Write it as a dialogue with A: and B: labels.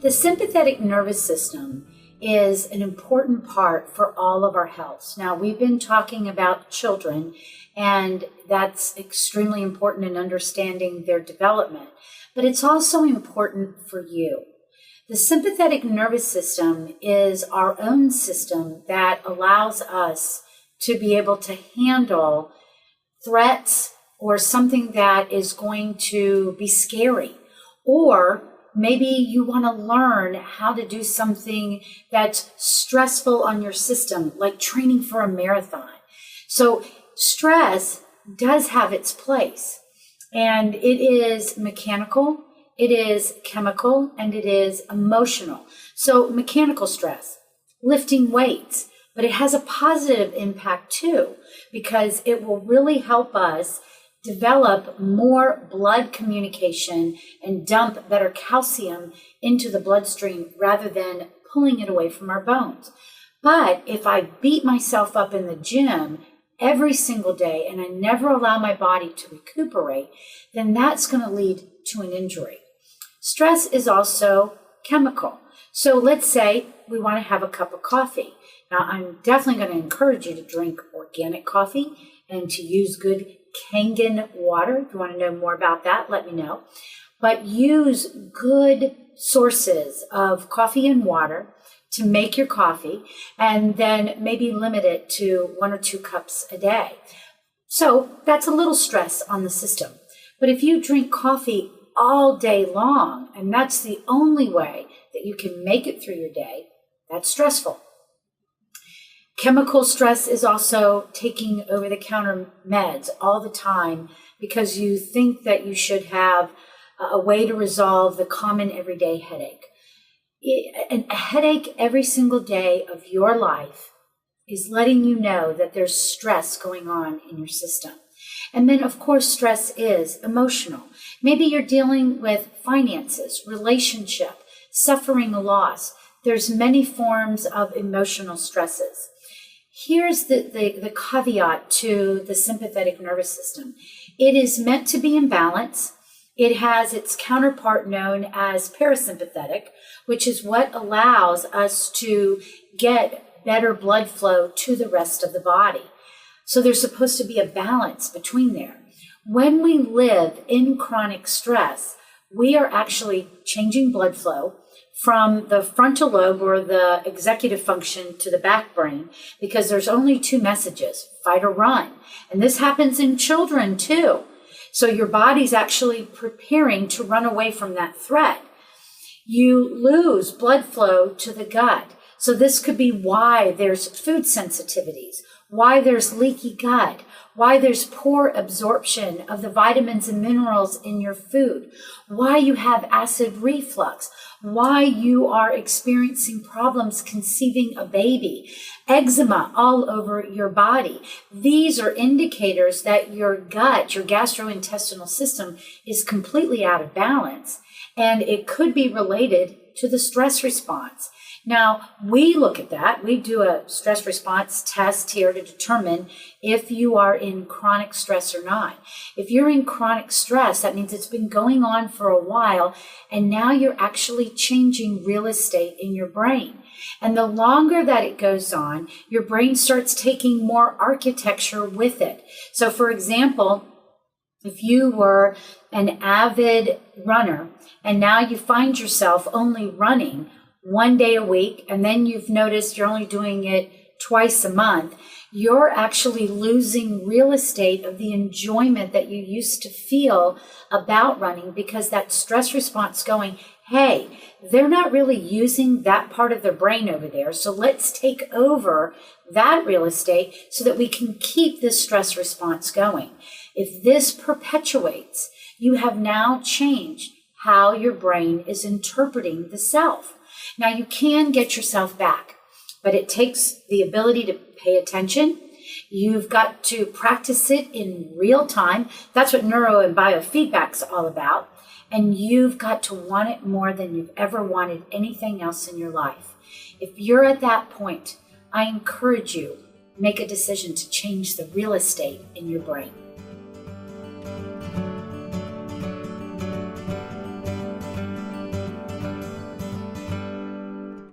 A: The sympathetic nervous system is an important part for all of our health. Now, we've been talking about children, and that's extremely important in understanding their development, but it's also important for you. The sympathetic nervous system is our own system that allows us to be able to handle threats or something that is going to be scary. Or maybe you want to learn how to do something that's stressful on your system, like training for a marathon. So stress does have its place, and it is mechanical, it is chemical, and it is emotional. So mechanical stress, lifting weights, but it has a positive impact too, because it will really help us develop more blood communication and dump better calcium into the bloodstream rather than pulling it away from our bones. But if I beat myself up in the gym every single day and I never allow my body to recuperate, then that's going to lead to an injury. Stress is also chemical. So let's say we want to have a cup of coffee. Now, I'm definitely going to encourage you to drink organic coffee and to use good Kangen water. If you want to know more about that, let me know. But use good sources of coffee and water to make your coffee, and then maybe limit it to 1 or 2 cups a day. So that's a little stress on the system. But if you drink coffee all day long, and that's the only way that you can make it through your day, that's stressful. Chemical stress is also taking over-the-counter meds all the time because you think that you should have a way to resolve the common everyday headache. A headache every single day of your life is letting you know that there's stress going on in your system. And then, of course, stress is emotional. Maybe you're dealing with finances, relationship, suffering a loss. There's many forms of emotional stresses. Here's the caveat to the sympathetic nervous system. It is meant to be in balance. It has its counterpart known as parasympathetic, which is what allows us to get better blood flow to the rest of the body. So there's supposed to be a balance between there. When we live in chronic stress, we are actually changing blood flow from the frontal lobe or the executive function to the back brain, because there's only 2 messages, fight or run. And this happens in children too. So your body's actually preparing to run away from that threat. You lose blood flow to the gut. So this could be why there's food sensitivities, why there's leaky gut, why there's poor absorption of the vitamins and minerals in your food, why you have acid reflux, why you are experiencing problems conceiving a baby, eczema all over your body. These are indicators that your gut, your gastrointestinal system, is completely out of balance, and it could be related to the stress response. Now, we look at that. We do a stress response test here to determine if you are in chronic stress or not. If you're in chronic stress, that means it's been going on for a while, and now you're actually changing real estate in your brain. And the longer that it goes on, your brain starts taking more architecture with it. So, for example, if you were an avid runner, and now you find yourself only running 1 day a week, and then you've noticed you're only doing it twice a month, you're actually losing real estate of the enjoyment that you used to feel about running, because that stress response going, hey, they're not really using that part of their brain over there, so let's take over that real estate so that we can keep this stress response going. If this perpetuates, you have now changed how your brain is interpreting the self. Now, you can get yourself back, but it takes the ability to pay attention. You've got to practice it in real time. That's what neuro and biofeedback's all about. And you've got to want it more than you've ever wanted anything else in your life. If you're at that point, I encourage you, make a decision to change the real estate in your brain.